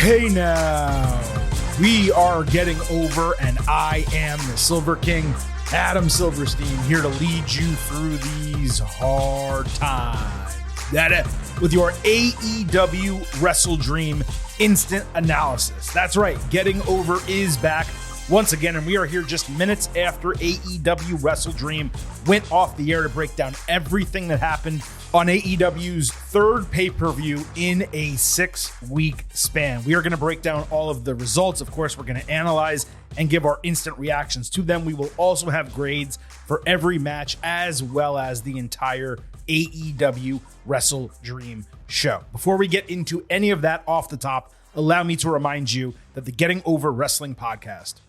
Hey now, we are getting over, and I am the Silver King, Adam Silverstein, here to lead you through these hard times. With your AEW WrestleDream instant analysis. That's right, Getting Over is back once again, and we are here just minutes after AEW WrestleDream went off the air to break down everything that happened on AEW's third pay-per-view in a 6-week span. We are going to break down all of the results. Of course, we're going to analyze and give our instant reactions to them. We will also have grades for every match as well as the entire AEW WrestleDream show. Before we get into any of that off the top, allow me to remind you that the Getting Over Wrestling podcast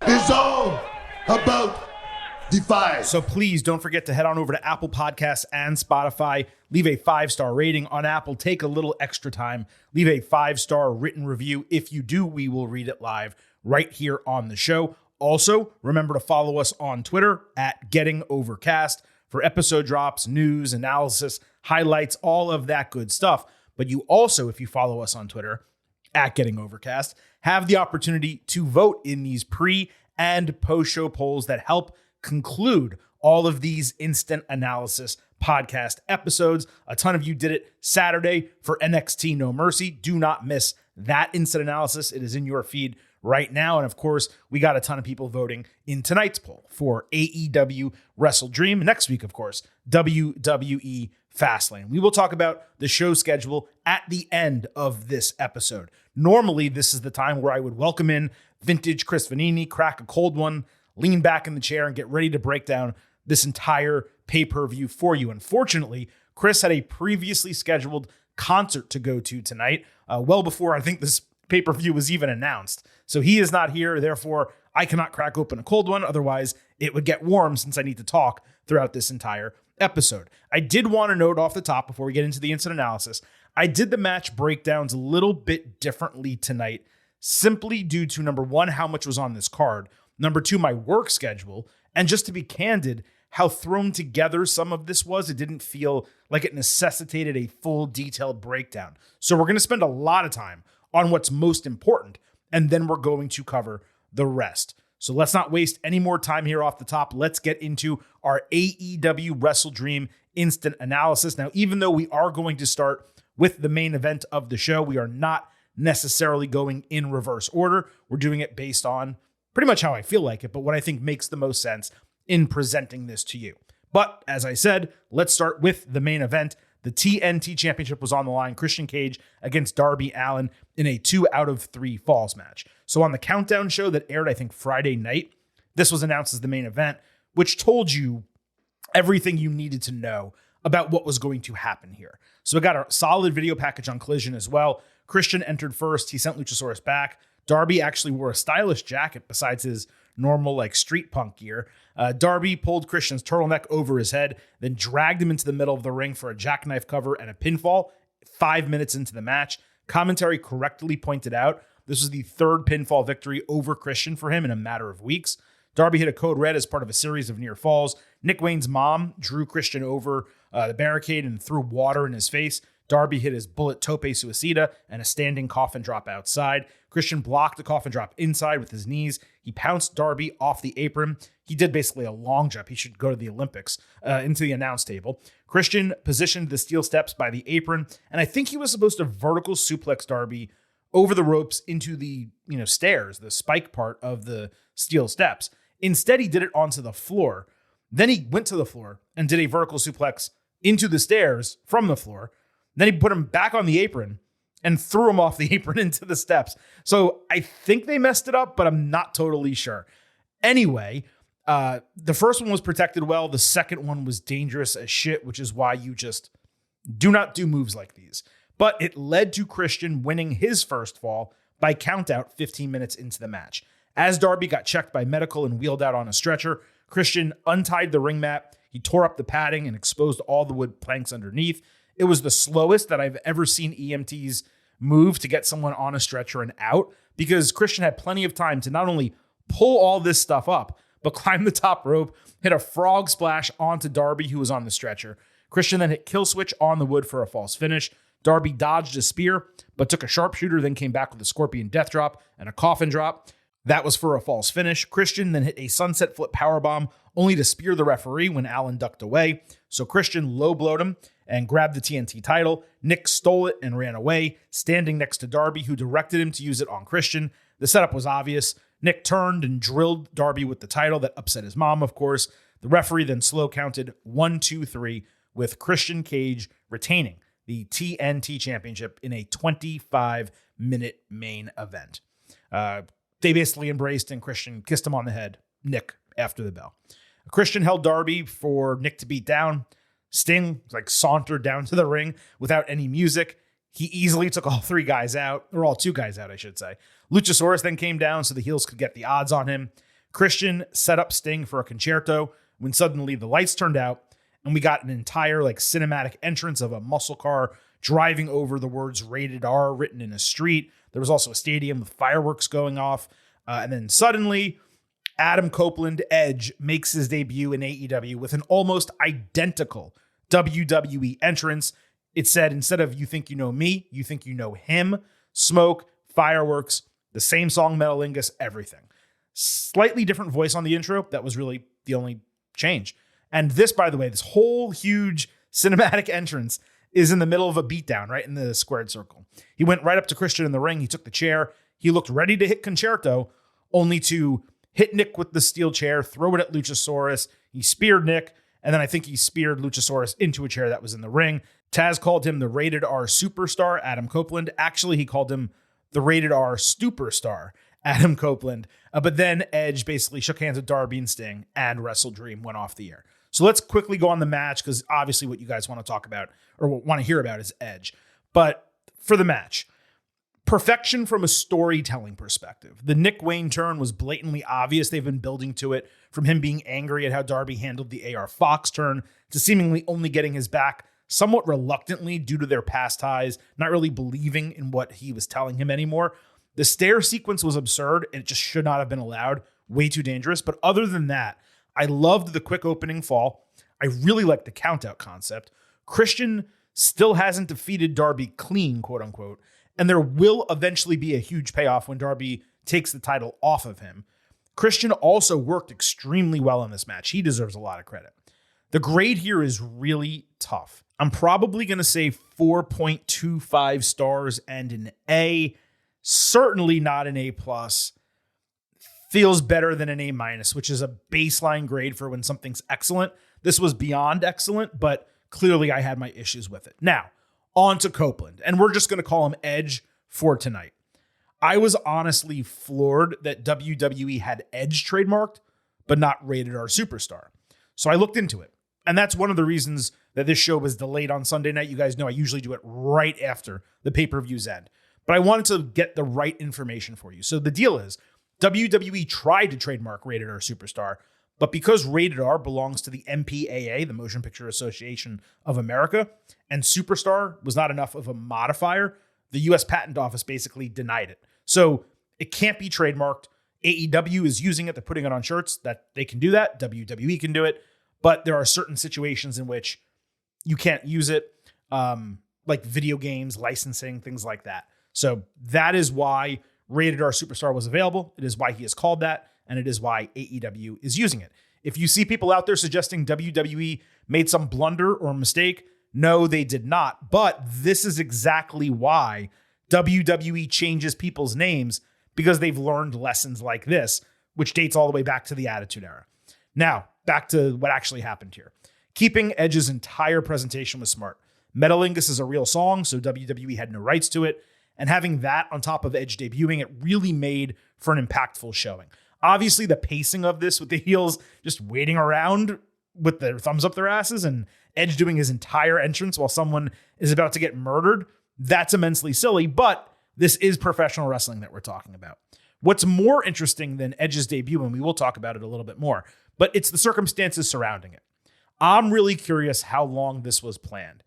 is all about Defy. So please don't forget to head on over to Apple Podcasts and Spotify. Leave a 5-star rating on Apple. Take a little extra time. Leave a 5-star written review. If you do, we will read it live right here on the show. Also, remember to follow us on Twitter at Getting Overcast for episode drops, news, analysis, highlights, all of that good stuff. But you also, if you follow us on Twitter at Getting Overcast, have the opportunity to vote in these pre- and post-show polls that help conclude all of these instant analysis podcast episodes. A ton of you did it Saturday for NXT No Mercy. Do not miss that instant analysis. It is in your feed right now. And of course, we got a ton of people voting in tonight's poll for AEW WrestleDream. Next week, of course, WWE Fastlane. We will talk about the show schedule at the end of this episode. Normally, this is the time where I would welcome in vintage Chris Vanini, crack a cold one, lean back in the chair, and get ready to break down this entire pay-per-view for you. Unfortunately, Chris had a previously scheduled concert to go to tonight, well before I think this pay-per-view was even announced. So he is not here, therefore I cannot crack open a cold one, otherwise it would get warm since I need to talk throughout this entire episode. I did want to note off the top before we get into the instant analysis, I did the match breakdowns a little bit differently tonight, simply due to, number one, how much was on this card, number two, my work schedule, and just to be candid, how thrown together some of this was. It didn't feel like it necessitated a full detailed breakdown. So we're going to spend a lot of time on what's most important, and then we're going to cover the rest. So let's not waste any more time here off the top. Let's get into our AEW WrestleDream instant analysis. Now, even though we are going to start with the main event of the show, we are not necessarily going in reverse order. We're doing it based on pretty much how I feel like it, but what I think makes the most sense in presenting this to you. But as I said, let's start with the main event. The TNT Championship was on the line. Christian Cage against Darby Allin in a 2 out of 3 falls match. So on the Countdown show that aired, I think, Friday night, this was announced as the main event, which told you everything you needed to know about what was going to happen here. So we got a solid video package on Collision as well. Christian entered first. He sent Luchasaurus back. Darby actually wore a stylish jacket besides his normal street punk gear. Darby pulled Christian's turtleneck over his head, then dragged him into the middle of the ring for a jackknife cover and a pinfall 5 minutes into the match. Commentary correctly pointed out this was the third pinfall victory over Christian for him in a matter of weeks. Darby hit a code red as part of a series of near falls. Nick Wayne's mom drew Christian over the barricade and threw water in his face. Darby hit his bullet tope suicida and a standing coffin drop outside. Christian blocked the coffin drop inside with his knees. He pounced Darby off the apron. He did basically a long jump. He should go to the Olympics, into the announce table. Christian positioned the steel steps by the apron, and I think he was supposed to vertical suplex Darby over the ropes into the stairs, the spike part of the steel steps. Instead, he did it onto the floor. Then he went to the floor and did a vertical suplex into the stairs from the floor. Then he put him back on the apron and threw him off the apron into the steps. So I think they messed it up, but I'm not totally sure. Anyway, the first one was protected well. The second one was dangerous as shit, which is why you just do not do moves like these. But it led to Christian winning his first fall by countout 15 minutes into the match. As Darby got checked by medical and wheeled out on a stretcher, Christian untied the ring mat. He tore up the padding and exposed all the wood planks underneath. It was the slowest that I've ever seen EMTs move to get someone on a stretcher and out, because Christian had plenty of time to not only pull all this stuff up, but climb the top rope, hit a frog splash onto Darby, who was on the stretcher. Christian then hit kill switch on the wood for a false finish. Darby dodged a spear, but took a sharpshooter, then came back with a scorpion death drop and a coffin drop. That was for a false finish. Christian then hit a sunset flip powerbomb, only to spear the referee when Allen ducked away. So Christian low-blowed him and grabbed the TNT title. Nick stole it and ran away, standing next to Darby, who directed him to use it on Christian. The setup was obvious. Nick turned and drilled Darby with the title. That upset his mom, of course. The referee then slow counted 1, 2, 3, with Christian Cage retaining the TNT Championship in a 25-minute main event. They basically embraced, and Christian kissed him on the head, Nick, after the bell. Christian held Darby for Nick to beat down. Sting sauntered down to the ring without any music. He easily took all 3 guys out, or all 2 guys out, I should say. Luchasaurus then came down so the heels could get the odds on him. Christian set up Sting for a concerto when suddenly the lights turned out, and we got an entire cinematic entrance of a muscle car driving over the words "Rated R" written in a street. There was also a stadium with fireworks going off. And then suddenly, Adam Copeland, Edge, makes his debut in AEW with an almost identical WWE entrance. It said, instead of "You think you know me, you think you know him," smoke, fireworks, the same song, Metalingus, everything. Slightly different voice on the intro. That was really the only change. And this, by the way, this whole huge cinematic entrance is in the middle of a beatdown, right in the squared circle. He went right up to Christian in the ring. He took the chair. He looked ready to hit Concerto, only to hit Nick with the steel chair, throw it at Luchasaurus. He speared Nick, and then I think he speared Luchasaurus into a chair that was in the ring. Taz called him the Rated R Superstar, Adam Copeland. Actually, he called him the Rated R Superstar, Adam Copeland. But then Edge basically shook hands with Darby and Sting, and WrestleDream went off the air. So let's quickly go on the match, because obviously what you guys want to talk about or want to hear about is Edge. But for the match, perfection from a storytelling perspective. The Nick Wayne turn was blatantly obvious. They've been building to it, from him being angry at how Darby handled the AR Fox turn to seemingly only getting his back somewhat reluctantly due to their past ties, not really believing in what he was telling him anymore. The stair sequence was absurd, and it just should not have been allowed. Way too dangerous. But other than that, I loved the quick opening fall. I really liked the countout concept. Christian still hasn't defeated Darby clean, quote unquote, and there will eventually be a huge payoff when Darby takes the title off of him. Christian also worked extremely well in this match. He deserves a lot of credit. The grade here is really tough. I'm probably going to say 4.25 stars and an A. Certainly not an A+. Feels better than an A-, which is a baseline grade for when something's excellent. This was beyond excellent, but clearly I had my issues with it. Now, on to Copeland, and we're just going to call him Edge for tonight. I was honestly floored that WWE had Edge trademarked, but not Rated R Superstar. So I looked into it, and that's one of the reasons that this show was delayed on Sunday night. You guys know I usually do it right after the pay-per-views end, but I wanted to get the right information for you. So the deal is, WWE tried to trademark Rated R Superstar, but because Rated R belongs to the MPAA, the Motion Picture Association of America, and Superstar was not enough of a modifier, the U.S. Patent Office basically denied it. So it can't be trademarked. AEW is using it. They're putting it on shirts. That they can do that. WWE can do it. But there are certain situations in which you can't use it, like video games, licensing, things like that. So that is why Rated R Superstar was available. It is why he is called that, and it is why AEW is using it. If you see people out there suggesting WWE made some blunder or mistake, no, they did not. But this is exactly why WWE changes people's names, because they've learned lessons like this, which dates all the way back to the Attitude Era. Now, back to what actually happened here. Keeping Edge's entire presentation was smart. Metalingus is a real song, so WWE had no rights to it. And having that on top of Edge debuting, it really made for an impactful showing. Obviously, the pacing of this with the heels just waiting around with their thumbs up their asses and Edge doing his entire entrance while someone is about to get murdered, that's immensely silly, but this is professional wrestling that we're talking about. What's more interesting than Edge's debut, and we will talk about it a little bit more, but it's the circumstances surrounding it. I'm really curious how long this was planned.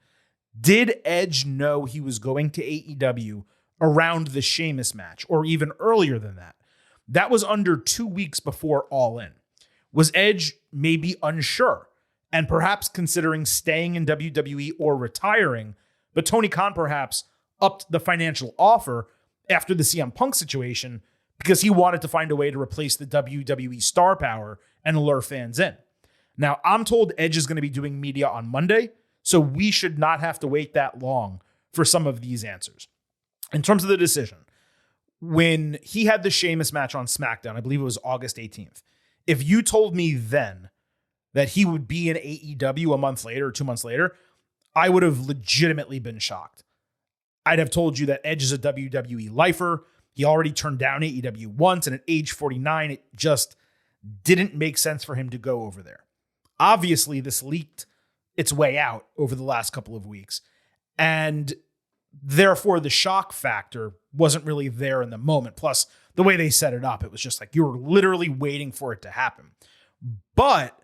Did Edge know he was going to AEW around the Sheamus match, or even earlier than that? That was under 2 weeks before All In. Was Edge maybe unsure and perhaps considering staying in WWE or retiring But Tony Khan perhaps upped the financial offer after the CM Punk situation because he wanted to find a way to replace the WWE star power and lure fans in. Now, I'm told Edge is going to be doing media on Monday, so we should not have to wait that long for some of these answers. In terms of the decision, when he had the Sheamus match on SmackDown, I believe it was August 18th, if you told me then that he would be in AEW a month later or 2 months later, I would have legitimately been shocked. I'd have told you that Edge is a WWE lifer. He already turned down AEW once, and at age 49, it just didn't make sense for him to go over there. Obviously, this leaked its way out over the last couple of weeks, and therefore the shock factor wasn't really there in the moment. Plus, the way they set it up, it was just like you were literally waiting for it to happen. But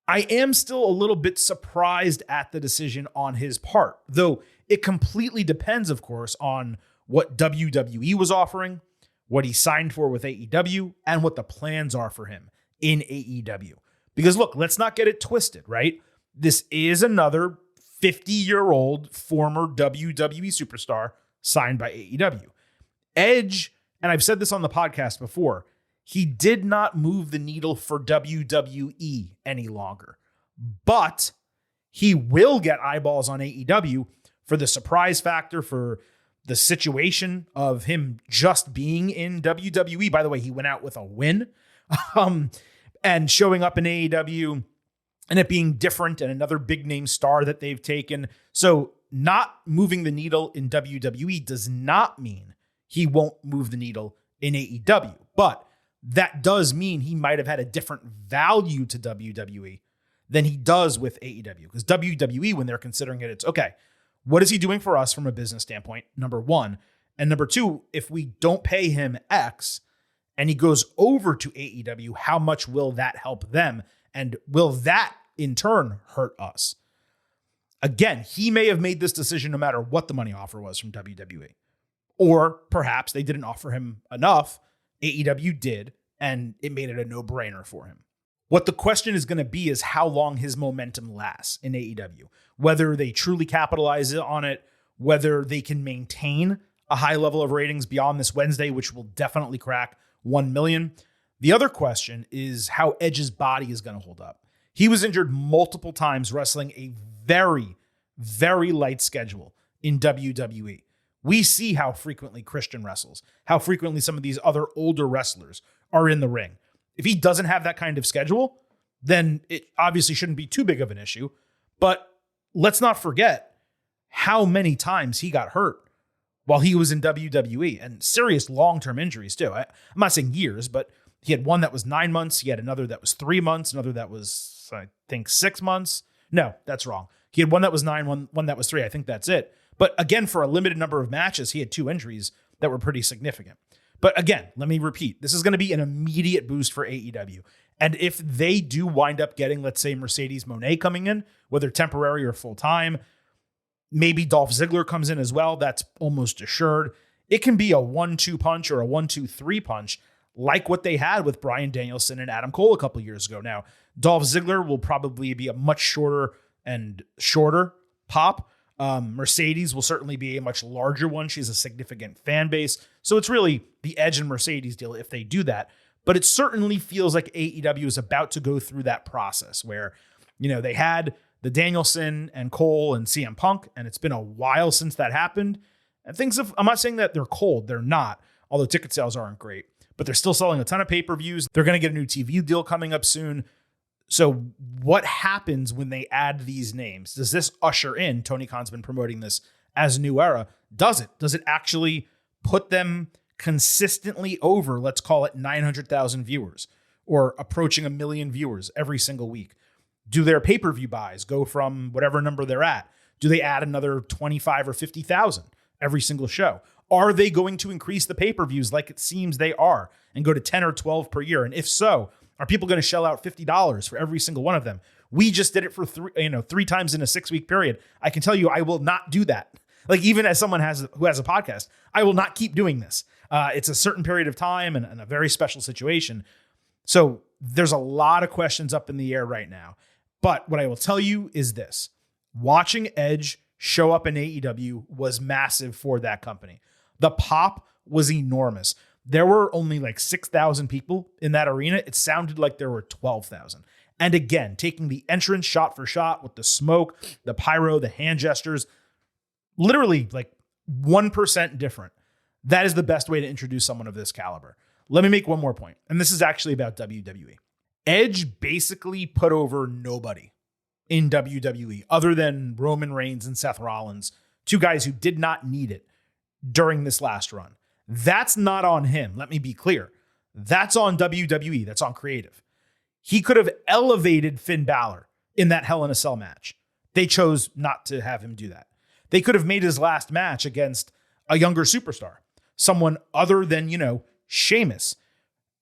I am still a little bit surprised at the decision on his part, though it completely depends, of course, on what WWE was offering, what he signed for with AEW, and what the plans are for him in AEW. Because look, let's not get it twisted, right? This is another 50-year-old former WWE superstar signed by AEW. Edge, and I've said this on the podcast before, he did not move the needle for WWE any longer. But he will get eyeballs on AEW for the surprise factor, for the situation of him just being in WWE. By the way, he went out with a win and showing up in AEW and it being different and another big name star that they've taken. So not moving the needle in WWE does not mean he won't move the needle in AEW. But that does mean he might have had a different value to WWE than he does with AEW. Because WWE, when they're considering it, it's okay, what is he doing for us from a business standpoint? Number one. And number two, if we don't pay him X and he goes over to AEW, how much will that help them? And will that in turn hurt us? Again, he may have made this decision no matter what the money offer was from WWE. Or perhaps they didn't offer him enough. AEW did, and it made it a no-brainer for him. What the question is going to be is how long his momentum lasts in AEW, whether they truly capitalize on it, whether they can maintain a high level of ratings beyond this Wednesday, which will definitely crack 1 million. The other question is how Edge's body is going to hold up. He was injured multiple times wrestling a very, very light schedule in WWE. We see how frequently Christian wrestles, how frequently some of these other older wrestlers are in the ring. If he doesn't have that kind of schedule, then it obviously shouldn't be too big of an issue. But let's not forget how many times he got hurt while he was in WWE, and serious long-term injuries too. I'm not saying years, but he had one that was 9 months. He had another that was 3 months, another that was, I think, 6 months. No, that's wrong. He had one that was 9, one that was 3. I think that's it. But again, for a limited number of matches, he had 2 injuries that were pretty significant. But again, let me repeat, this is going to be an immediate boost for AEW. And if they do wind up getting, let's say, Mercedes Moné coming in, whether temporary or full-time, maybe Dolph Ziggler comes in as well, that's almost assured. It can be a 1-2 punch or a 1-2-3 punch like what they had with Bryan Danielson and Adam Cole a couple years ago. Now, Dolph Ziggler will probably be a much shorter pop. Mercedes will certainly be a much larger one. She's a significant fan base. So it's really the Edge and Mercedes deal if they do that. But it certainly feels like AEW is about to go through that process where, you know, they had the Danielson and Cole and CM Punk, and it's been a while since that happened. And I'm not saying that they're cold. They're not, although ticket sales aren't great. But they're still selling a ton of pay-per-views. They're going to get a new TV deal coming up soon. So what happens when they add these names? Does this usher in, Tony Khan's been promoting this as New Era, does it? Does it actually put them consistently over, let's call it 900,000 viewers or approaching 1 million viewers every single week? Do their pay-per-view buys go from whatever number they're at? Do they add another 25 or 50,000 every single show? Are they going to increase the pay-per-views like it seems they are and go to 10 or 12 per year? And if so, are people going to shell out $50 for every single one of them? We just did it for 3 times in a 6-week period. I can tell you, I will not do that. Like, even as someone who has a podcast, I will not keep doing this. It's a certain period of time and a very special situation. So there's a lot of questions up in the air right now. But what I will tell you is this: watching Edge show up in AEW was massive for that company. The pop was enormous. There were only like 6,000 people in that arena. It sounded like there were 12,000. And again, taking the entrance shot for shot with the smoke, the pyro, the hand gestures, literally like 1% different. That is the best way to introduce someone of this caliber. Let me make one more point, and this is actually about WWE. Edge basically put over nobody in WWE other than Roman Reigns and Seth Rollins, two guys who did not need it during this last run. That's not on him. Let me be clear. That's on WWE. That's on creative. He could have elevated Finn Balor in that Hell in a Cell match. They chose not to have him do that. They could have made his last match against a younger superstar, someone other than, Sheamus.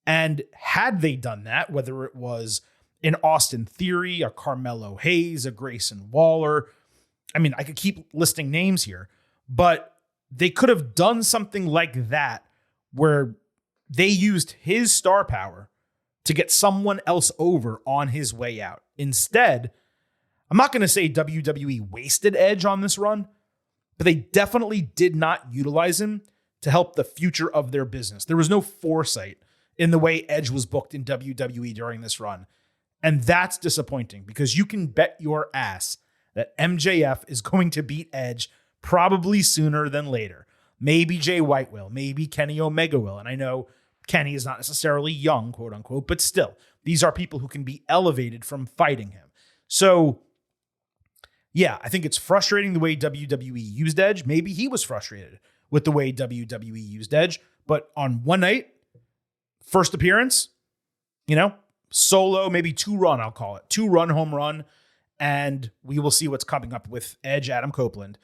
And had they done that, whether it was an Austin Theory, a Carmelo Hayes, a Grayson Waller, I could keep listing names here, but they could have done something like that where they used his star power to get someone else over on his way out. Instead, I'm not going to say WWE wasted Edge on this run, but they definitely did not utilize him to help the future of their business. There was no foresight in the way Edge was booked in WWE during this run. And that's disappointing because you can bet your ass that MJF is going to beat Edge probably sooner than later. Maybe Jay White will, maybe Kenny Omega will. And I know Kenny is not necessarily young, quote unquote, but still, these are people who can be elevated from fighting him. So, yeah, I think it's frustrating the way WWE used Edge. Maybe he was frustrated with the way WWE used Edge, but on one night, first appearance, solo, maybe 2-run, I'll call it. 2-run home run, and we will see what's coming up with Edge, Adam Copeland,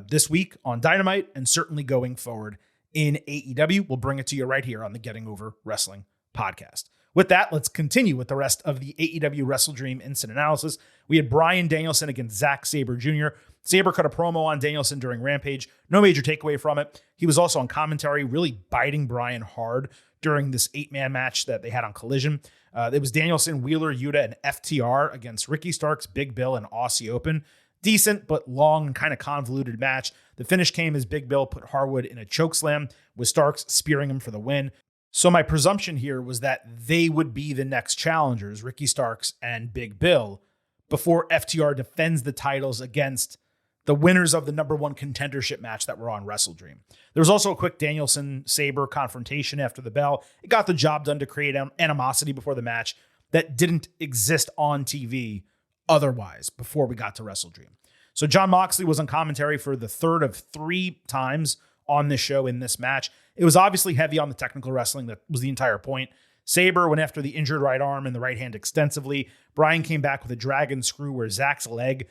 this week on Dynamite, and certainly going forward in AEW. We'll bring it to you right here on the Getting Over Wrestling podcast. With that, let's continue with the rest of the AEW WrestleDream instant analysis. We had Bryan Danielson against Zack Sabre Jr. Sabre cut a promo on Danielson during Rampage. No major takeaway from it. He was also on commentary, really biting Bryan hard during this 8-man match that they had on Collision. It was Danielson, Wheeler, Yuta, and FTR against Ricky Starks, Big Bill, and Aussie Open. Decent, but long and kind of convoluted match. The finish came as Big Bill put Harwood in a chokeslam, with Starks spearing him for the win. So my presumption here was that they would be the next challengers, Ricky Starks and Big Bill, before FTR defends the titles against the winners of the number one contendership match that were on WrestleDream. There was also a quick Danielson-Sabre confrontation after the bell. It got the job done to create animosity before the match that didn't exist on TV otherwise before we got to WrestleDream. So Jon Moxley was on commentary for the third of 3 times on this show in this match. It was obviously heavy on the technical wrestling. That was the entire point. Sabre went after the injured right arm and the right hand extensively. Bryan came back with a dragon screw where Zach's leg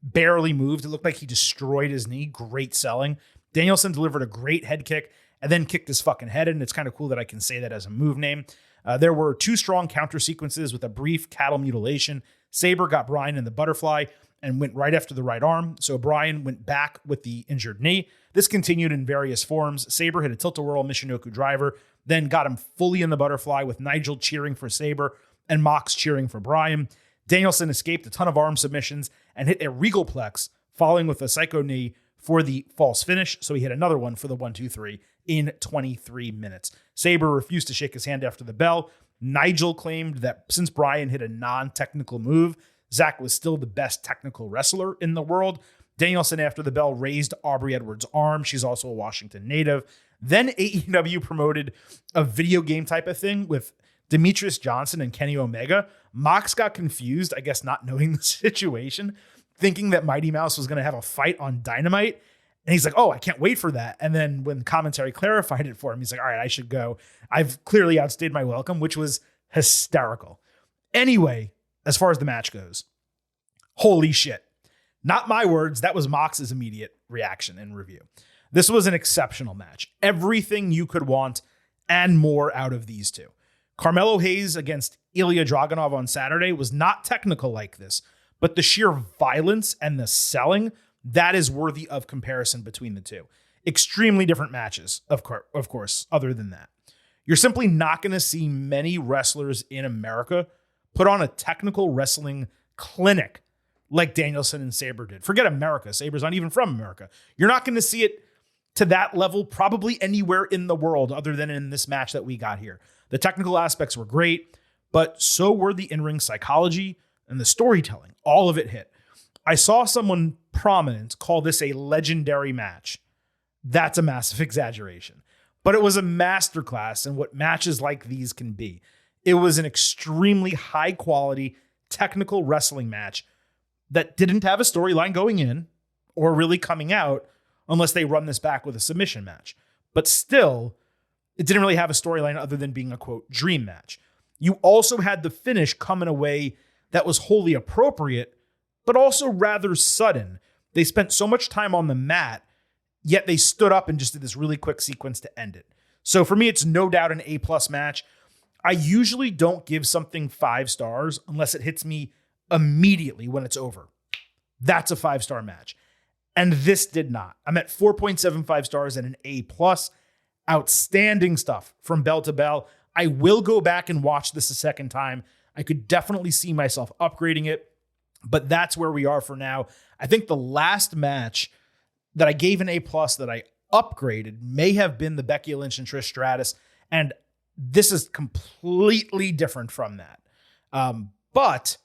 barely moved. It looked like he destroyed his knee. Great selling. Danielson delivered a great head kick and then kicked his fucking head in. It's kind of cool that I can say that as a move name. There were 2 strong counter sequences with a brief cattle mutilation. Sabre got Bryan in the butterfly and went right after the right arm. So Bryan went back with the injured knee. This continued in various forms. Sabre hit a tilt-a-whirl Michinoku driver, then got him fully in the butterfly with Nigel cheering for Sabre and Mox cheering for Bryan. Danielson escaped a ton of arm submissions and hit a regalplex, following with a psycho knee for the false finish. So he hit another one for the 1-2-3 in 23 minutes. Sabre refused to shake his hand after the bell. Nigel claimed that since Bryan hit a non-technical move, Zach was still the best technical wrestler in the world. Danielson, after the bell, raised Aubrey Edwards' arm. She's also a Washington native. Then AEW promoted a video game type of thing with Demetrius Johnson and Kenny Omega. Mox got confused, I guess not knowing the situation, thinking that Mighty Mouse was going to have a fight on Dynamite. And he's like, oh, I can't wait for that. And then when commentary clarified it for him, he's like, all right, I should go. I've clearly outstayed my welcome, which was hysterical. Anyway, as far as the match goes, holy shit. Not my words. That was Mox's immediate reaction and review. This was an exceptional match. Everything you could want and more out of these two. Carmelo Hayes against Ilya Dragunov on Saturday was not technical like this, but the sheer violence and the selling, that is worthy of comparison between the two. Extremely different matches, of course, other than that. You're simply not going to see many wrestlers in America put on a technical wrestling clinic like Danielson and Sabre did. Forget America. Sabre's not even from America. You're not going to see it to that level probably anywhere in the world other than in this match that we got here. The technical aspects were great, but so were the in-ring psychology and the storytelling. All of it hit. I saw someone prominent call this a legendary match. That's a massive exaggeration. But it was a masterclass in what matches like these can be. It was an extremely high-quality, technical wrestling match that didn't have a storyline going in or really coming out unless they run this back with a submission match. But still, it didn't really have a storyline other than being a, quote, dream match. You also had the finish come in a way that was wholly appropriate, but also rather sudden. They spent so much time on the mat, yet they stood up and just did this really quick sequence to end it. So for me, it's no doubt an A+ match. I usually don't give something 5 stars unless it hits me immediately when it's over. That's a 5-star match. And this did not. I'm at 4.75 stars and an A+. Outstanding stuff from bell to bell. I will go back and watch this a second time. I could definitely see myself upgrading it, but that's where we are for now. I think the last match that I gave an A+ that I upgraded may have been the Becky Lynch and Trish Stratus, and this is completely different from that. But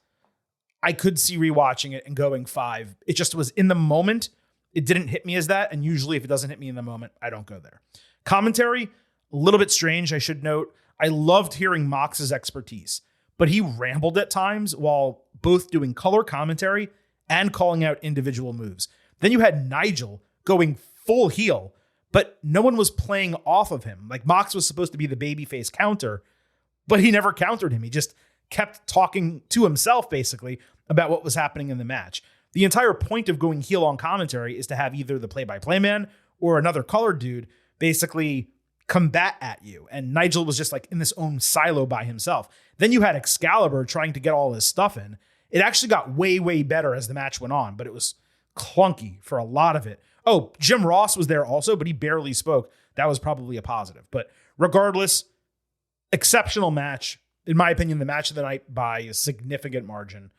I could see rewatching it and going 5. It just was in the moment. It didn't hit me as that, and usually if it doesn't hit me in the moment, I don't go there. Commentary, a little bit strange, I should note. I loved hearing Mox's expertise, but he rambled at times while both doing color commentary and calling out individual moves. Then you had Nigel going full heel, but no one was playing off of him. Like Mox was supposed to be the babyface counter, but he never countered him. He just kept talking to himself, basically, about what was happening in the match. The entire point of going heel on commentary is to have either the play-by-play man or another colored dude basically combat at you. And Nigel was just like in this own silo by himself. Then you had Excalibur trying to get all his stuff in. It actually got way, way better as the match went on, but it was clunky for a lot of it. Oh, Jim Ross was there also, but he barely spoke. That was probably a positive. But regardless, exceptional match. In my opinion, the match of the night by a significant margin.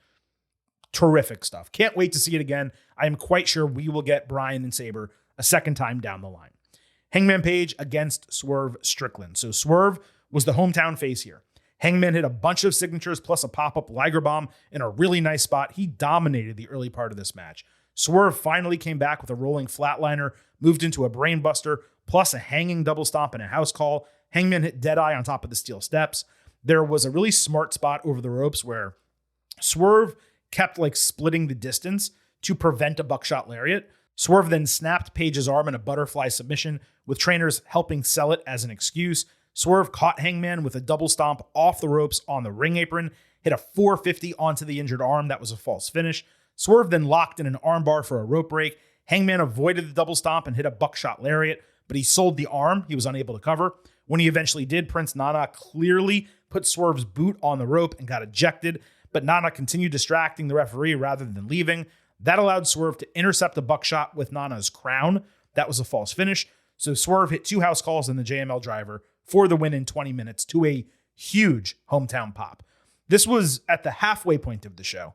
Terrific stuff. Can't wait to see it again. I am quite sure we will get Bryan and Sabre a second time down the line. Hangman Page against Swerve Strickland. So Swerve was the hometown face here. Hangman hit a bunch of signatures plus a pop-up Liger bomb in a really nice spot. He dominated the early part of this match. Swerve finally came back with a rolling flatliner, moved into a brainbuster, plus a hanging double stomp and a house call. Hangman hit Deadeye on top of the steel steps. There was a really smart spot over the ropes where Swerve kept like splitting the distance to prevent a buckshot lariat. Swerve then snapped Page's arm in a butterfly submission, with trainers helping sell it as an excuse. Swerve caught Hangman with a double stomp off the ropes on the ring apron, hit a 450 onto the injured arm. That was a false finish. Swerve then locked in an armbar for a rope break. Hangman avoided the double stomp and hit a buckshot lariat, but he sold the arm. He was unable to cover. When he eventually did, Prince Nana clearly put Swerve's boot on the rope and got ejected, but Nana continued distracting the referee rather than leaving. That allowed Swerve to intercept a buckshot with Nana's crown. That was a false finish. So Swerve hit 2 house calls and the JML driver for the win in 20 minutes to a huge hometown pop. This was at the halfway point of the show.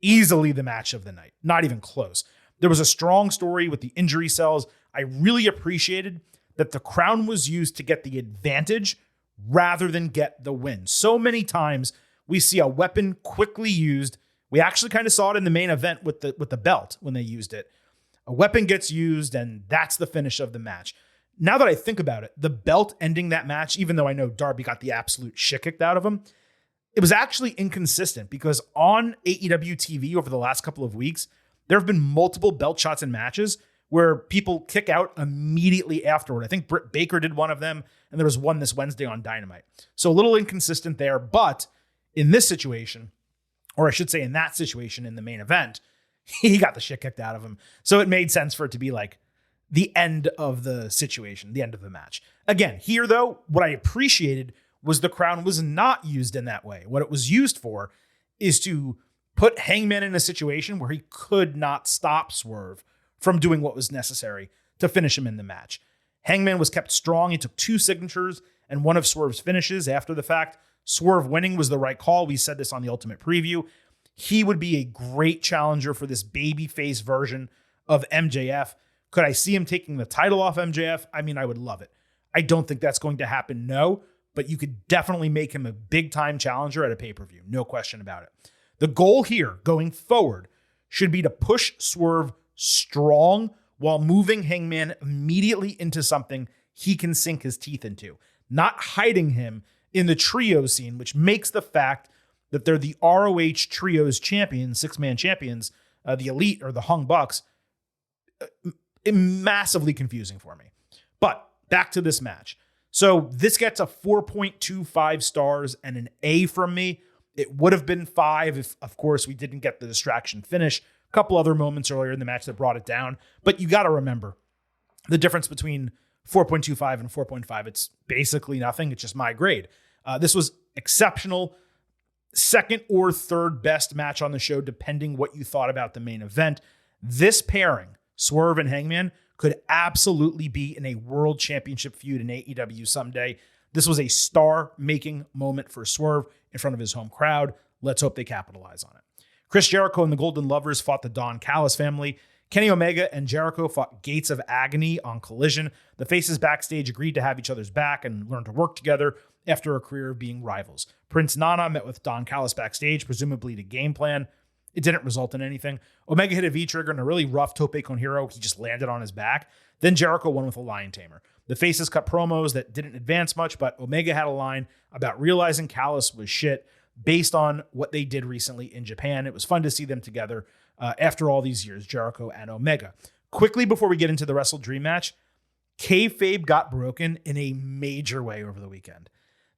Easily the match of the night. Not even close. There was a strong story with the injury cells. I really appreciated that the crown was used to get the advantage rather than get the win. So many times we see a weapon quickly used. We actually kind of saw it in the main event with the belt when they used it. A weapon gets used and that's the finish of the match. Now that I think about it, the belt ending that match, even though I know Darby got the absolute shit kicked out of him, it was actually inconsistent because on AEW TV over the last couple of weeks, there have been multiple belt shots in matches where people kick out immediately afterward. I think Britt Baker did one of them, and there was one this Wednesday on Dynamite. So a little inconsistent there, but in this situation, or I should say in that situation in the main event, he got the shit kicked out of him. So it made sense for it to be like the end of the situation, the end of the match. Again, here though, what I appreciated was the crown was not used in that way. What it was used for is to put Hangman in a situation where he could not stop Swerve from doing what was necessary to finish him in the match. Hangman was kept strong. He took 2 signatures and one of Swerve's finishes after the fact. Swerve winning was the right call. We said this on the Ultimate Preview. He would be a great challenger for this babyface version of MJF. Could I see him taking the title off MJF? I mean, I would love it. I don't think that's going to happen, no, but you could definitely make him a big-time challenger at a pay-per-view. No question about it. The goal here going forward should be to push Swerve strong while moving Hangman immediately into something he can sink his teeth into, not hiding him in the trio scene, which makes the fact that they're the ROH Trios champions, six-man champions, the Elite or the Hung Bucks, massively confusing for me. But back to this match. So this gets a 4.25 stars and an A from me. It would have been 5 if, of course, we didn't get the distraction finish. A couple other moments earlier in the match that brought it down. But you got to remember the difference between 4.25 and 4.5. It's basically nothing. It's just my grade. This was exceptional. Second or third best match on the show, depending what you thought about the main event. This pairing, Swerve and Hangman, could absolutely be in a world championship feud in AEW someday. This was a star-making moment for Swerve in front of his home crowd. Let's hope they capitalize on it. Chris Jericho and the Golden Lovers fought the Don Callis family. Kenny Omega and Jericho fought Gates of Agony on Collision. The faces backstage agreed to have each other's back and learn to work together after a career of being rivals. Prince Nana met with Don Callis backstage, presumably to game plan. It didn't result in anything. Omega hit a V-trigger in a really rough tope con hero. He just landed on his back. Then Jericho won with a lion tamer. The faces cut promos that didn't advance much, but Omega had a line about realizing Callis was shit based on what they did recently in Japan. It was fun to see them together after all these years, Jericho and Omega. Quickly before we get into the WrestleDream match, kayfabe got broken in a major way over the weekend.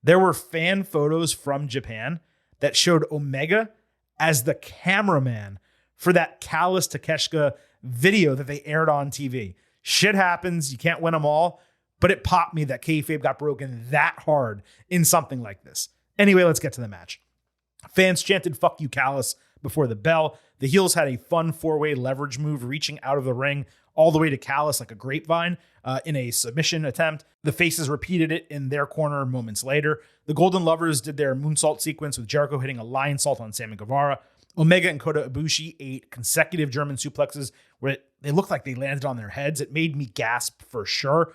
There were fan photos from Japan that showed Omega as the cameraman for that Callis Takeshita video that they aired on TV. Shit happens. You can't win them all. But it popped me that kayfabe got broken that hard in something like this. Anyway, let's get to the match. Fans chanted, "Fuck you, Callis," before the bell. The heels had a fun four-way leverage move reaching out of the ring all the way to Callis like a grapevine in a submission attempt. The faces repeated it in their corner moments later. The Golden Lovers did their moonsault sequence with Jericho hitting a lion salt on Sammy Guevara. Omega and Kota Ibushi ate consecutive German suplexes where they looked like they landed on their heads. It made me gasp for sure.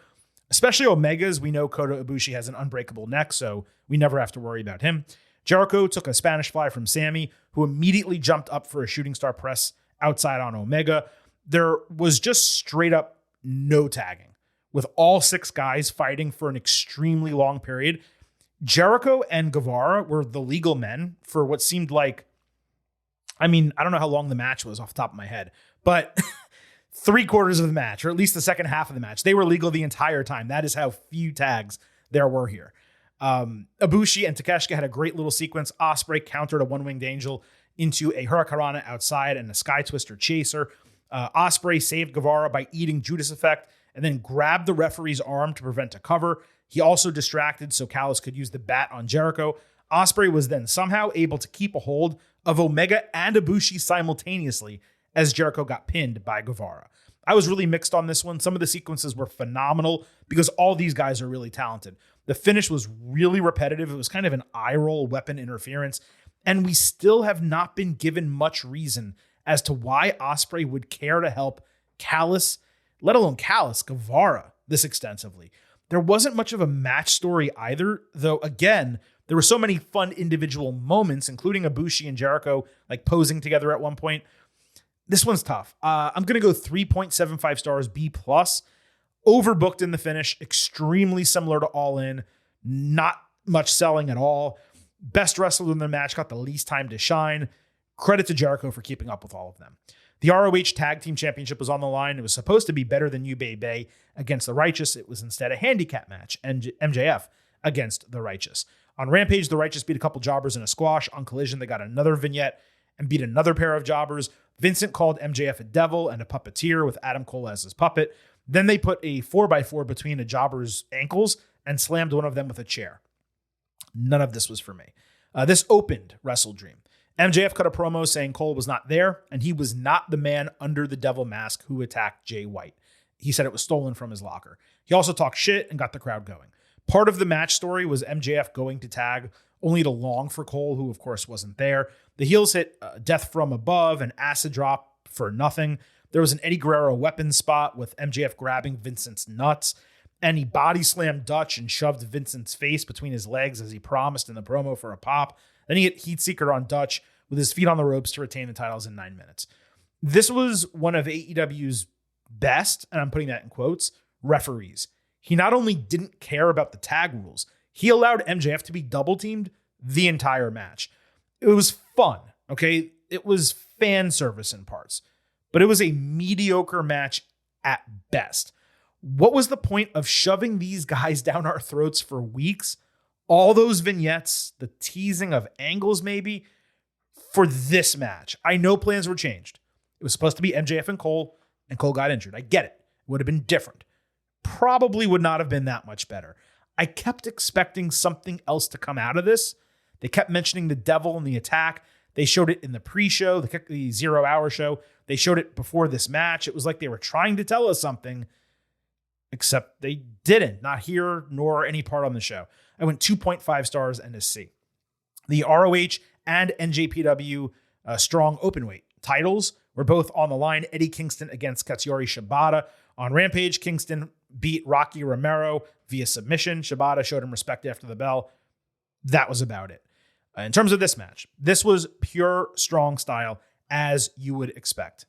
Especially Omega's. We know Kota Ibushi has an unbreakable neck, so we never have to worry about him. Jericho took a Spanish fly from Sammy, who immediately jumped up for a shooting star press outside on Omega. There was just straight up no tagging, with all 6 guys fighting for an extremely long period. Jericho and Guevara were the legal men for what seemed like, I mean, I don't know how long the match was off the top of my head, but 3/4 of the match, or at least the second half of the match, they were legal the entire time. That is how few tags there were here. Ibushi and Takeshita had a great little sequence. Ospreay countered a one-winged angel into a Hurricanrana outside and a Sky Twister chaser. Ospreay saved Guevara by eating Judas Effect and then grabbed the referee's arm to prevent a cover. He also distracted so Callis could use the bat on Jericho. Ospreay was then somehow able to keep a hold of Omega and Ibushi simultaneously as Jericho got pinned by Guevara. I was really mixed on this one. Some of the sequences were phenomenal because all these guys are really talented. The finish was really repetitive. It was kind of an eye-roll weapon interference. And we still have not been given much reason as to why Ospreay would care to help Callis, let alone Guevara, this extensively. There wasn't much of a match story either, though, again, there were so many fun individual moments, including Ibushi and Jericho like posing together at one point. This one's tough. I'm going to go 3.75 stars, B+. Overbooked in the finish, extremely similar to All In, not much selling at all. Best wrestler in the match, got the least time to shine. Credit to Jericho for keeping up with all of them. The ROH Tag Team Championship was on the line. It was supposed to be better than You Bay against the Righteous. It was instead a handicap match, and MJF against the Righteous. On Rampage, the Righteous beat a couple jobbers in a squash. On Collision, they got another vignette and beat another pair of jobbers. Vincent called MJF a devil and a puppeteer with Adam Cole as his puppet. Then they put a 4x4 between a jobber's ankles and slammed one of them with a chair. None of this was for me. This opened WrestleDream. MJF cut a promo saying Cole was not there, and he was not the man under the devil mask who attacked Jay White. He said it was stolen from his locker. He also talked shit and got the crowd going. Part of the match story was MJF going to tag only to long for Cole, who of course wasn't there. The heels hit Death from Above and Acid Drop for nothing. There was an Eddie Guerrero weapon spot with MJF grabbing Vincent's nuts, and he body slammed Dutch and shoved Vincent's face between his legs as he promised in the promo for a pop. Then he hit Heatseeker on Dutch with his feet on the ropes to retain the titles in 9 minutes. This was one of AEW's best, and I'm putting that in quotes, referees. He not only didn't care about the tag rules, he allowed MJF to be double teamed the entire match. It was fun, okay? It was fan service in parts, but it was a mediocre match at best. What was the point of shoving these guys down our throats for weeks? All those vignettes, the teasing of angles maybe, for this match. I know plans were changed. It was supposed to be MJF and Cole got injured. I get it. It would have been different. Probably would not have been that much better. I kept expecting something else to come out of this. They kept mentioning the devil and the attack. They showed it in the pre-show, the 0 hour show. They showed it before this match. It was like they were trying to tell us something, except they didn't. Not here, nor any part on the show. I went 2.5 stars and a C. The ROH and NJPW Strong Openweight titles were both on the line. Eddie Kingston against Katsuyori Shibata. On Rampage, Kingston beat Rocky Romero via submission. Shibata showed him respect after the bell. That was about it. In terms of this match, this was pure strong style, as you would expect.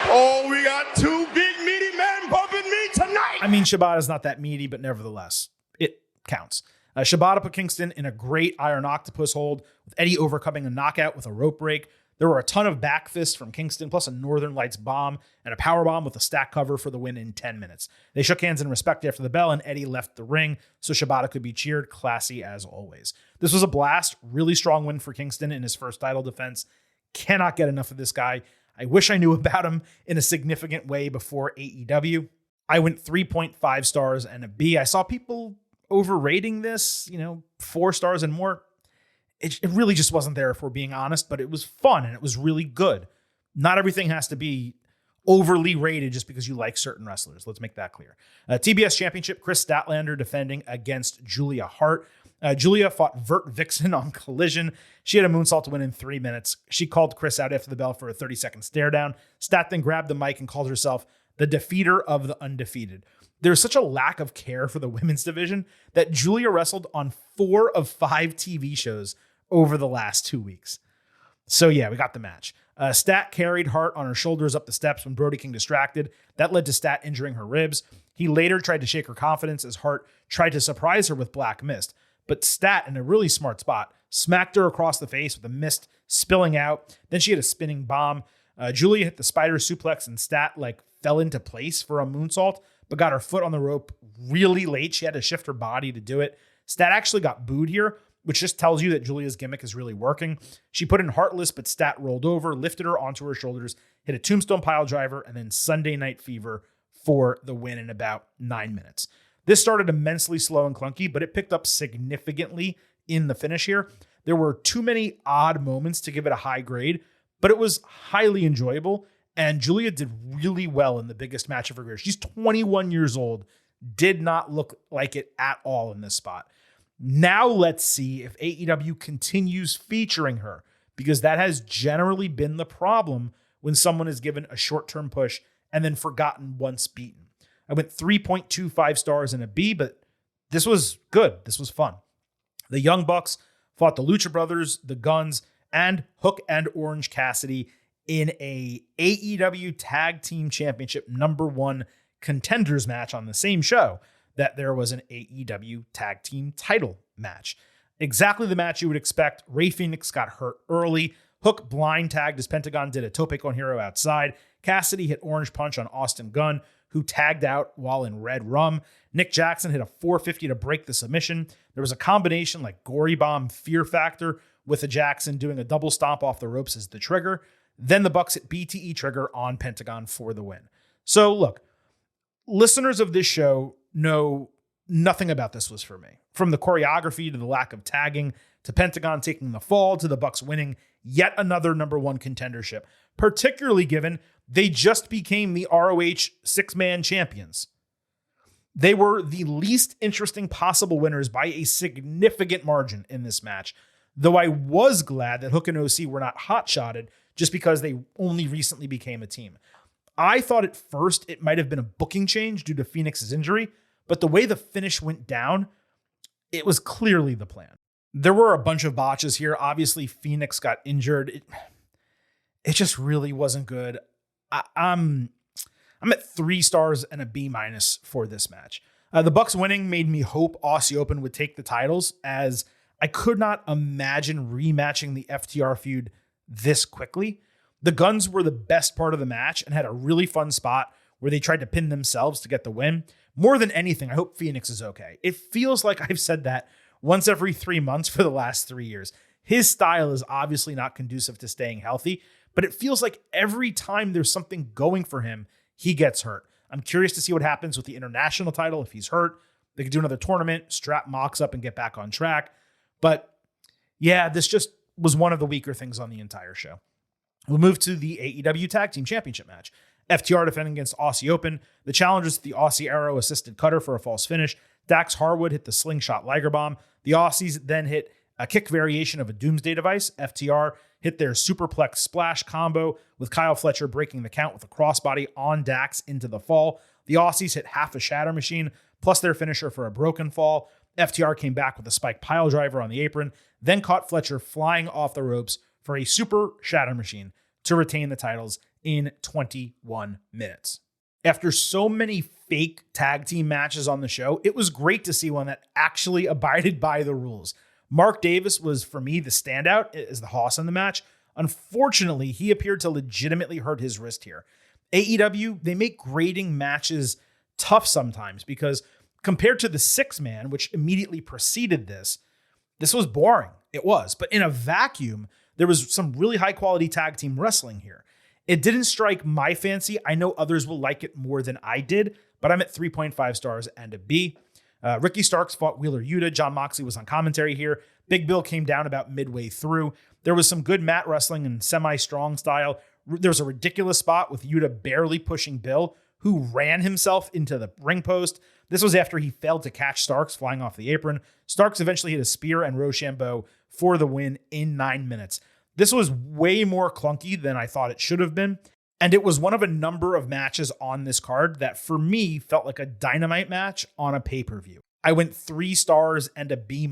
Oh, we got two big meaty men bumping me tonight. I mean, Shibata's not that meaty, but nevertheless, it counts. Shibata put Kingston in a great Iron Octopus hold, with Eddie overcoming a knockout with a rope break. There were a ton of back fists from Kingston, plus a Northern Lights bomb and a power bomb with a stack cover for the win in 10 minutes. They shook hands in respect after the bell, and Eddie left the ring so Shibata could be cheered. Classy as always. This was a blast. Really strong win for Kingston in his first title defense. Cannot get enough of this guy. I wish I knew about him in a significant way before AEW. I went 3.5 stars and a B. I saw people overrating this, 4 stars and more. It really just wasn't there, if we're being honest, but it was fun and it was really good. Not everything has to be overly rated just because you like certain wrestlers. Let's make that clear. TBS Championship, Chris Statlander defending against Julia Hart. Julia fought Vert Vixen on Collision. She had a moonsault to win in 3 minutes. She called Chris out after the bell for a 30-second stare down. Stat then grabbed the mic and called herself the defeater of the undefeated. There's such a lack of care for the women's division that Julia wrestled on 4 of 5 TV shows over the last 2 weeks. So yeah, we got the match. Stat carried Hart on her shoulders up the steps when Brody King distracted. That led to Stat injuring her ribs. He later tried to shake her confidence as Hart tried to surprise her with Black Mist. But Stat, in a really smart spot, smacked her across the face with the mist spilling out. Then she had a spinning bomb. Julia hit the spider suplex and Stat fell into place for a moonsault, but got her foot on the rope really late. She had to shift her body to do it. Stat actually got booed here, which just tells you that Julia's gimmick is really working. She put in Heartless, but Stat rolled over, lifted her onto her shoulders, hit a tombstone pile driver, and then Sunday Night Fever for the win in about 9 minutes. This started immensely slow and clunky, but it picked up significantly in the finish here. There were too many odd moments to give it a high grade, but it was highly enjoyable, and Julia did really well in the biggest match of her career. She's 21 years old, did not look like it at all in this spot. Now let's see if AEW continues featuring her, because that has generally been the problem when someone is given a short-term push and then forgotten once beaten. I went 3.25 stars and a B, but this was good. This was fun. The Young Bucks fought the Lucha Brothers, the Guns, and Hook and Orange Cassidy in a AEW Tag Team Championship #1 contenders match on the same show that there was an AEW Tag Team title match. Exactly the match you would expect. Rey Fenix got hurt early. Hook blind tagged as Pentagon did a tope con hero outside. Cassidy hit Orange Punch on Austin Gunn, who tagged out while in Red Rum. Nick Jackson hit a 450 to break the submission. There was a combination like Gory Bomb Fear Factor with a Jackson doing a double stomp off the ropes as the trigger. Then the Bucks hit BTE trigger on Pentagon for the win. So look, listeners of this show know nothing about this was for me. From the choreography to the lack of tagging to Pentagon taking the fall to the Bucks winning yet another #1 contendership, particularly given they just became the ROH 6-man champions. They were the least interesting possible winners by a significant margin in this match, though I was glad that Hook and OC were not hot-shotted just because they only recently became a team. I thought at first it might have been a booking change due to Phoenix's injury, but the way the finish went down, it was clearly the plan. There were a bunch of botches here. Obviously, Phoenix got injured. It just really wasn't good. I'm at 3 stars and a B- for this match. The Bucks winning made me hope Aussie Open would take the titles, as I could not imagine rematching the FTR feud this quickly. The Guns were the best part of the match and had a really fun spot where they tried to pin themselves to get the win. More than anything, I hope Phoenix is okay. It feels like I've said that once every 3 months for the last 3 years. His style is obviously not conducive to staying healthy, but it feels like every time there's something going for him, he gets hurt. I'm curious to see what happens with the international title if he's hurt. They could do another tournament, strap Mox up and get back on track. But yeah, this just was one of the weaker things on the entire show. We'll move to the AEW Tag Team Championship match. FTR defending against Aussie Open. The challengers, the Aussie Arrow assisted cutter for a false finish. Dax Harwood hit the slingshot Liger Bomb. The Aussies then hit a kick variation of a Doomsday Device. FTR hit their superplex splash combo with Kyle Fletcher breaking the count with a crossbody on Dax into the fall. The Aussies hit half a Shatter Machine plus their finisher for a broken fall. FTR came back with a spike pile driver on the apron, then caught Fletcher flying off the ropes for a super Shatter Machine to retain the titles in 21 minutes. After so many fake tag team matches on the show, it was great to see one that actually abided by the rules. Mark Davis was, for me, the standout as the hoss in the match. Unfortunately, he appeared to legitimately hurt his wrist here. AEW, they make grading matches tough sometimes because compared to the 6-man, which immediately preceded this was boring. It was. But in a vacuum, there was some really high-quality tag team wrestling here. It didn't strike my fancy. I know others will like it more than I did, but I'm at 3.5 stars and a B. Ricky Starks fought Wheeler Yuta. John Moxley was on commentary here. Big Bill came down about midway through. There was some good mat wrestling and semi-strong style. There was a ridiculous spot with Yuta barely pushing Bill, who ran himself into the ring post. This was after he failed to catch Starks flying off the apron. Starks eventually hit a spear and Rochambeau for the win in 9 minutes. This was way more clunky than I thought it should have been. And it was one of a number of matches on this card that for me felt like a Dynamite match on a pay-per-view. I went 3 stars and a B-.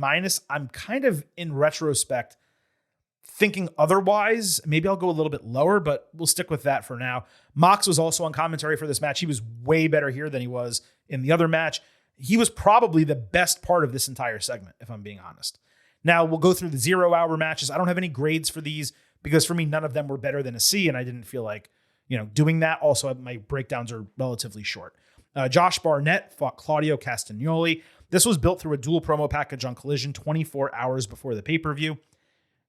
I'm kind of in retrospect thinking otherwise. Maybe I'll go a little bit lower, but we'll stick with that for now. Mox was also on commentary for this match. He was way better here than he was in the other match. He was probably the best part of this entire segment, if I'm being honest. Now, we'll go through the 0-hour matches. I don't have any grades for these because for me, none of them were better than a C, and I didn't feel like doing that. Also, my breakdowns are relatively short. Josh Barnett fought Claudio Castagnoli. This was built through a dual promo package on Collision 24 hours before the pay-per-view.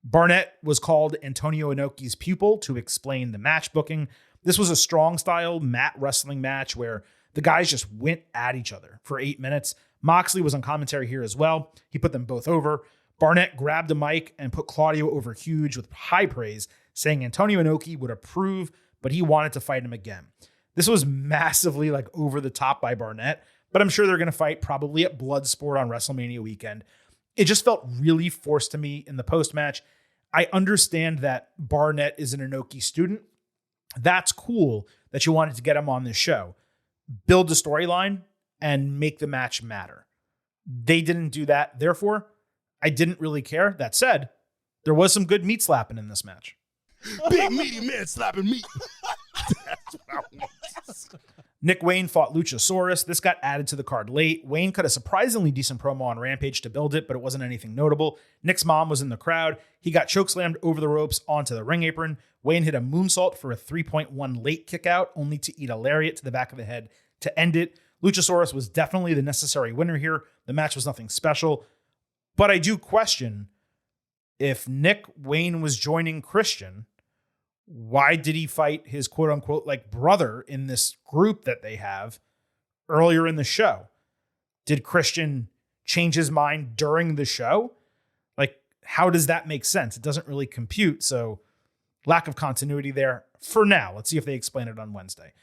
Barnett was called Antonio Inoki's pupil to explain the match booking. This was a strong-style mat wrestling match where the guys just went at each other for 8 minutes. Moxley was on commentary here as well. He put them both over. Barnett grabbed a mic and put Claudio over huge with high praise, saying Antonio Inoki would approve, but he wanted to fight him again. This was massively over the top by Barnett, but I'm sure they're going to fight probably at Bloodsport on WrestleMania weekend. It just felt really forced to me in the post-match. I understand that Barnett is an Inoki student. That's cool that you wanted to get him on this show. Build the storyline and make the match matter. They didn't do that. Therefore, I didn't really care. That said, there was some good meat slapping in this match. Big meaty man slapping meat. That's what I want. Nick Wayne fought Luchasaurus. This got added to the card late. Wayne cut a surprisingly decent promo on Rampage to build it, but it wasn't anything notable. Nick's mom was in the crowd. He got chokeslammed over the ropes onto the ring apron. Wayne hit a moonsault for a 3.1 late kick out, only to eat a lariat to the back of the head to end it. Luchasaurus was definitely the necessary winner here. The match was nothing special, but I do question if Nick Wayne was joining Christian, why did he fight his quote unquote brother in this group that they have earlier in the show? Did Christian change his mind during the show? How does that make sense? It doesn't really compute. So lack of continuity there for now. Let's see if they explain it on Wednesday.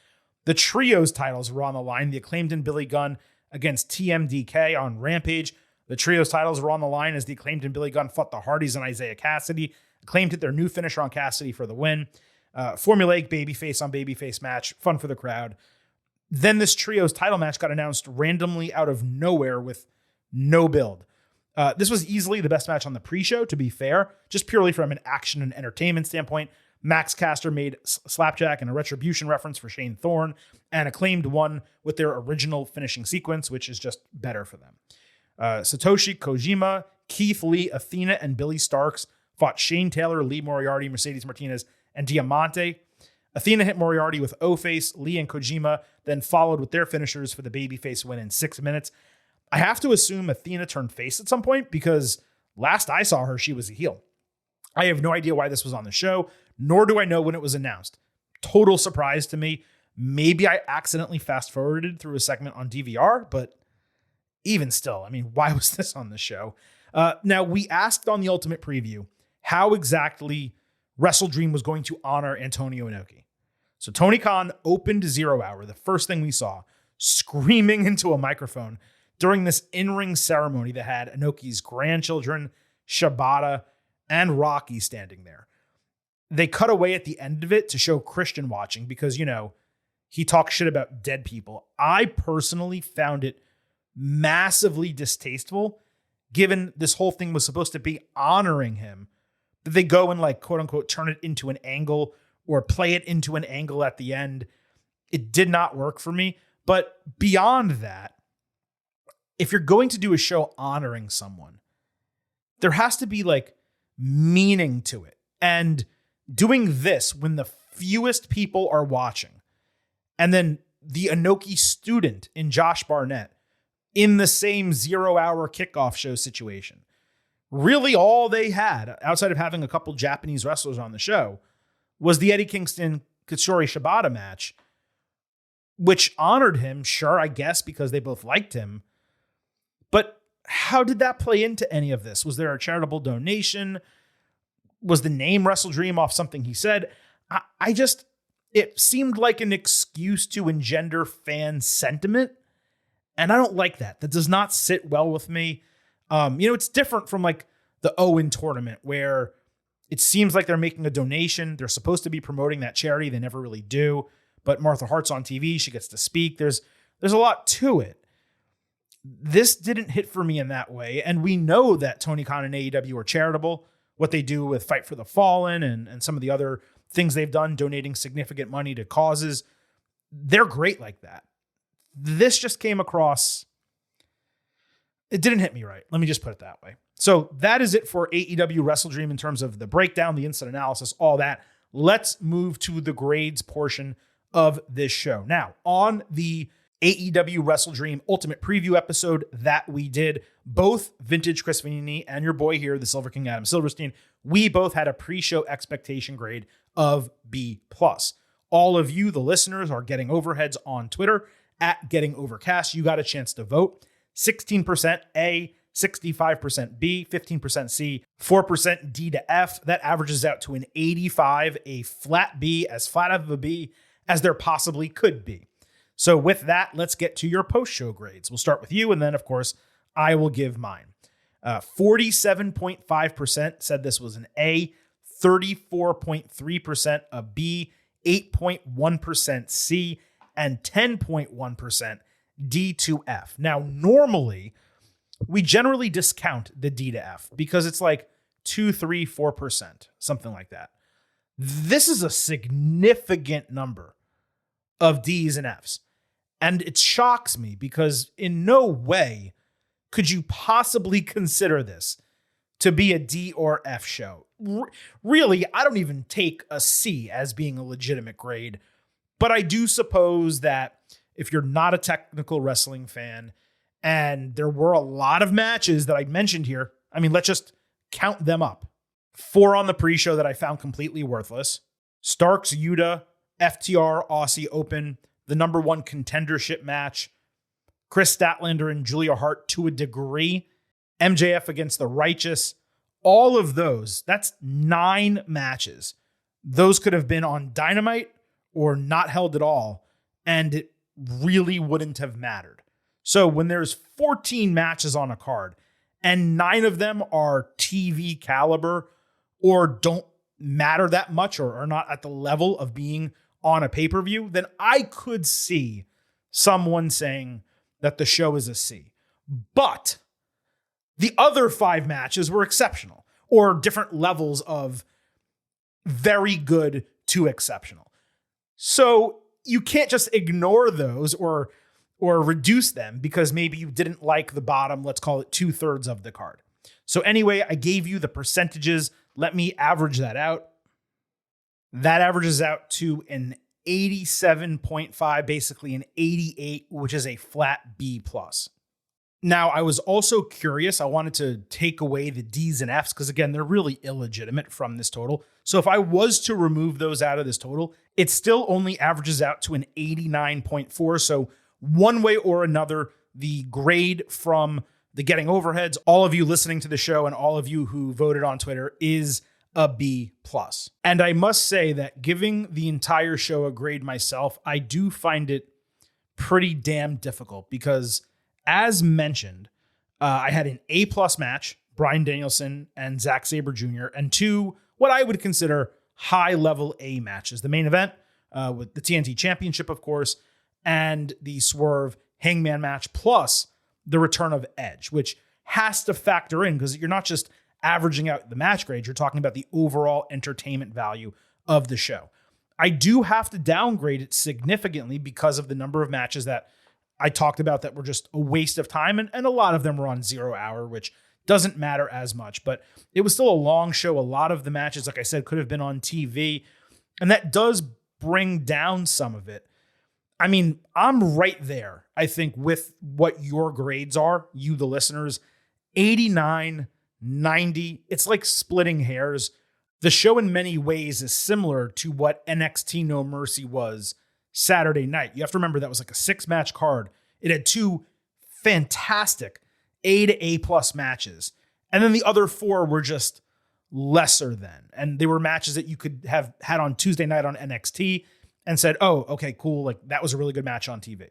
The trios titles were on the line. The Acclaimed and Billy Gunn against TMDK on Rampage. The trios titles were on the line as the Acclaimed and Billy Gunn fought the Hardys and Isaiah Cassidy. Acclaimed hit their new finisher on Cassidy for the win. Formulaic babyface on babyface match. Fun for the crowd. Then this trios title match got announced randomly out of nowhere with no build. This was easily the best match on the pre-show, to be fair, just purely from an action and entertainment standpoint. Max Caster made Slapjack and a Retribution reference for Shane Thorne, and Acclaimed won with their original finishing sequence, which is just better for them. Satoshi Kojima, Keith Lee, Athena, and Billy Starks fought Shane Taylor, Lee Moriarty, Mercedes Martinez, and Diamante. Athena hit Moriarty with O-Face. Lee and Kojima then followed with their finishers for the babyface win in 6 minutes. I have to assume Athena turned face at some point because last I saw her, she was a heel. I have no idea why this was on the show, nor do I know when it was announced. Total surprise to me. Maybe I accidentally fast-forwarded through a segment on DVR, but even still, I mean, why was this on the show? Now, we asked on the Ultimate Preview how exactly WrestleDream was going to honor Antonio Inoki. So Tony Khan opened 0 Hour, the first thing we saw, screaming into a microphone during this in-ring ceremony that had Inoki's grandchildren, Shibata, and Rocky standing there. They cut away at the end of it to show Christian watching because, you know, he talks shit about dead people. I personally found it massively distasteful, given this whole thing was supposed to be honoring him, that they go and like, quote unquote, turn it into an angle or play it into an angle at the end. It did not work for me. But beyond that, if you're going to do a show honoring someone, there has to be like meaning to it. And doing this when the fewest people are watching, and then the Inoki student in Josh Barnett in the same 0 Hour kickoff show situation. Really all they had, outside of having a couple Japanese wrestlers on the show, was the Eddie Kingston Katsuri Shibata match, which honored him, sure, I guess, because they both liked him. But how did that play into any of this? Was there a charitable donation? Was the name WrestleDream off something he said? It seemed like an excuse to engender fan sentiment. And I don't like that. That does not sit well with me. It's different from like the Owen tournament where it seems like they're making a donation. They're supposed to be promoting that charity. They never really do. But Martha Hart's on TV. She gets to speak. There's a lot to it. This didn't hit for me in that way. And we know that Tony Khan and AEW are charitable. What they do with Fight for the Fallen and some of the other things they've done, donating significant money to causes, they're great like that. This just came across, it didn't hit me right. Let me just put it that way. So that is it for AEW WrestleDream in terms of the breakdown, the instant analysis, all that. Let's move to the grades portion of this show. Now, on the AEW WrestleDream Ultimate Preview episode that we did, both Vintage Chris Vanini and your boy here, the Silver King Adam Silverstein, we both had a pre-show expectation grade of B+. All of you, the listeners, are getting overheads on Twitter at Getting Overcast. You got a chance to vote. 16% A, 65% B, 15% C, 4% D to F. That averages out to an 85, a flat B, as flat of a B as there possibly could be. So with that, let's get to your post-show grades. We'll start with you, and then, of course, I will give mine. 47.5% said this was an A, 34.3% a B, 8.1% C, and 10.1% D to F. Now, normally, we generally discount the D to F because it's like 2, 3, 4%, something like that. This is a significant number of D's and F's. And it shocks me because in no way could you possibly consider this to be a D or F show. Really, I don't even take a C as being a legitimate grade. But I do suppose that if you're not a technical wrestling fan, and there were a lot of matches that I mentioned here, I mean, let's just count them up. 4 on the pre-show that I found completely worthless. Starks, Yuta, FTR, Aussie Open, the number 1 contendership match, Chris Statlander and Julia Hart to a degree, MJF against the Righteous, all of those, that's 9 matches. Those could have been on Dynamite or not held at all, and it really wouldn't have mattered. So when there's 14 matches on a card and 9 of them are TV caliber or don't matter that much or are not at the level of being on a pay-per-view, then I could see someone saying that the show is a C. But the other 5 matches were exceptional or different levels of very good to exceptional. So you can't just ignore those or reduce them because maybe you didn't like the bottom, let's call it 2/3 of the card. So anyway, I gave you the percentages. Let me average that out. That averages out to an 87.5, basically an 88, which is a flat B+. Now, I was also curious. I wanted to take away the D's and F's because, again, they're really illegitimate from this total. So if I was to remove those out of this total, it still only averages out to an 89.4. So one way or another, the grade from the Getting Overheads, all of you listening to the show and all of you who voted on Twitter, is a B+. And I must say that giving the entire show a grade myself, I do find it pretty damn difficult because, as mentioned, I had an A+ match, Bryan Danielson and Zack Sabre Jr., and 2 what I would consider high-level A matches. The main event with the TNT Championship, of course, and the Swerve Hangman match, plus the return of Edge, which has to factor in because you're not just averaging out the match grade, you're talking about the overall entertainment value of the show. I do have to downgrade it significantly because of the number of matches that I talked about that were just a waste of time, and a lot of them were on 0 hour, which doesn't matter as much, but it was still a long show. A lot of the matches, like I said, could have been on TV, and that does bring down some of it. I mean, I'm right there, I think, with what your grades are, you, the listeners. 89, 90, it's like splitting hairs. The show in many ways is similar to what NXT No Mercy was Saturday night. You have to remember that was like a 6-match card. It had 2 fantastic A to A+ matches. And then the other 4 were just lesser than. And they were matches that you could have had on Tuesday night on NXT and said, oh, okay, cool. Like that was a really good match on TV.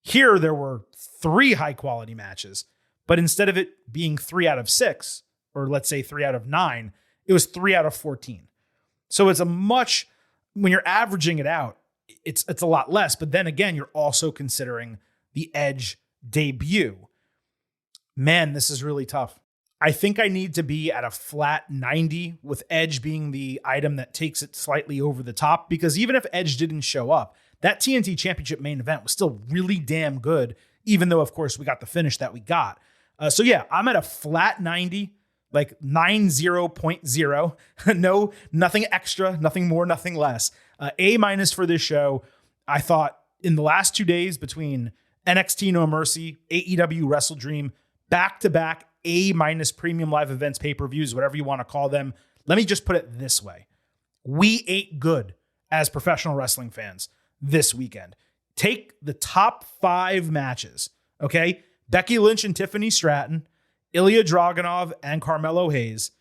Here, there were 3 high quality matches, but instead of it being 3 out of 6, or let's say 3 out of 9, it was 3 out of 14. So it's when you're averaging it out, it's a lot less. But then again, you're also considering the Edge debut. Man, this is really tough. I think I need to be at a flat 90, with Edge being the item that takes it slightly over the top, because even if Edge didn't show up, that TNT Championship main event was still really damn good, even though, of course, we got the finish that we got. So yeah, I'm at a flat 90, like 90.0. No, nothing extra, nothing more, nothing less. A- for this show. I thought in the last 2 days between NXT No Mercy, AEW WrestleDream, back-to-back A- premium live events, pay-per-views, whatever you want to call them. Let me just put it this way. We ate good as professional wrestling fans this weekend. Take the top 5 matches, okay? Becky Lynch and Tiffany Stratton, Ilya Dragunov and Carmelo Hayes,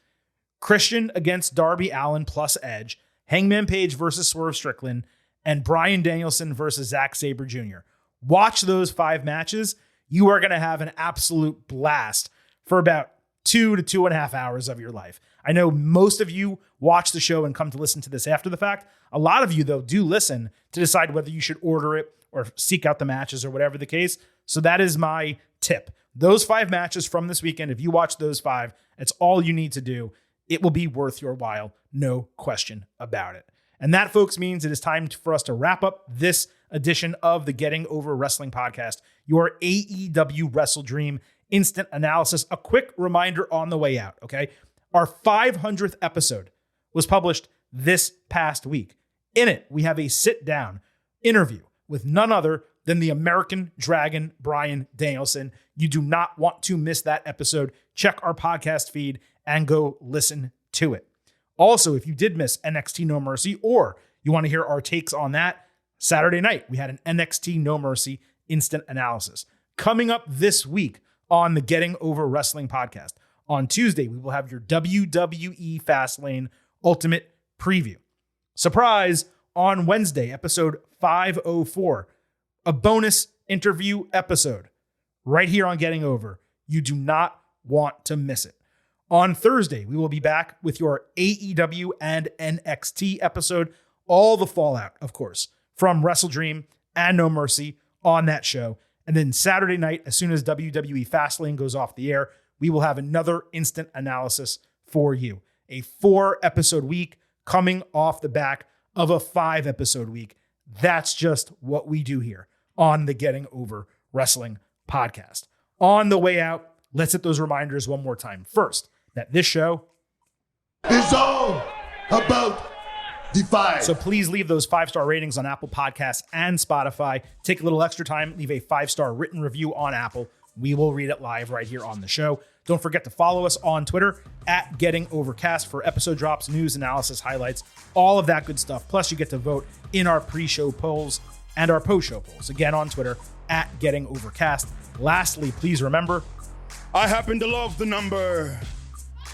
Christian against Darby Allin plus Edge, Hangman Page versus Swerve Strickland, and Bryan Danielson versus Zack Sabre Jr. Watch those 5 matches. You are going to have an absolute blast for about 2 to 2.5 hours of your life. I know most of you watch the show and come to listen to this after the fact. A lot of you, though, do listen to decide whether you should order it or seek out the matches or whatever the case. So that is my tip. Those 5 matches from this weekend, if you watch those 5, it's all you need to do. It will be worth your while. No question about it. And that, folks, means it is time for us to wrap up this edition of the Getting Over Wrestling podcast, your AEW WrestleDream instant analysis. A quick reminder on the way out, okay? Our 500th episode was published this past week. In it, we have a sit-down interview with none other than the American Dragon, Bryan Danielson. You do not want to miss that episode. Check our podcast feed and go listen to it. Also, if you did miss NXT No Mercy, or you want to hear our takes on that, Saturday night, we had an NXT No Mercy instant analysis. Coming up this week on the Getting Over Wrestling podcast, on Tuesday, we will have your WWE Fastlane Ultimate Preview. Surprise, on Wednesday, episode 504, a bonus interview episode right here on Getting Over. You do not want to miss it. On Thursday, we will be back with your AEW and NXT episode. All the fallout, of course, from WrestleDream and No Mercy on that show. And then Saturday night, as soon as WWE Fastlane goes off the air, we will have another instant analysis for you. A 4-episode week coming off the back of a 5-episode week. That's just what we do here on the Getting Over Wrestling podcast. On the way out, let's hit those reminders one more time. First, that this show is all about Defy. So please leave those 5-star ratings on Apple Podcasts and Spotify. Take a little extra time, leave a 5-star written review on Apple. We will read it live right here on the show. Don't forget to follow us on Twitter at Getting Overcast for episode drops, news, analysis, highlights, all of that good stuff. Plus, you get to vote in our pre-show polls and our post-show polls. Again, on Twitter at Getting Overcast. Lastly, please remember, I happen to love the number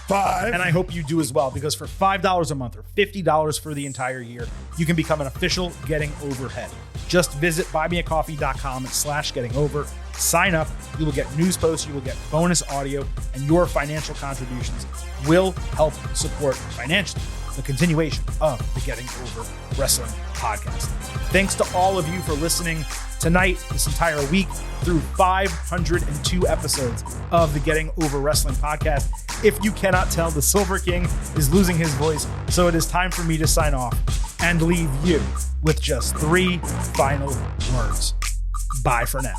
5. and I hope you do as well, because for $5 a month or $50 for the entire year, you can become an official Getting Over head. Just visit buymeacoffee.com/gettingover. Sign up. You will get news posts, you will get bonus audio, and your financial contributions will help support financially the continuation of the Getting Over Wrestling podcast. Thanks to all of you for listening tonight, this entire week, through 502 episodes of the Getting Over Wrestling podcast. If you cannot tell, the Silver King is losing his voice, so it is time for me to sign off and leave you with just 3 final words. Bye for now.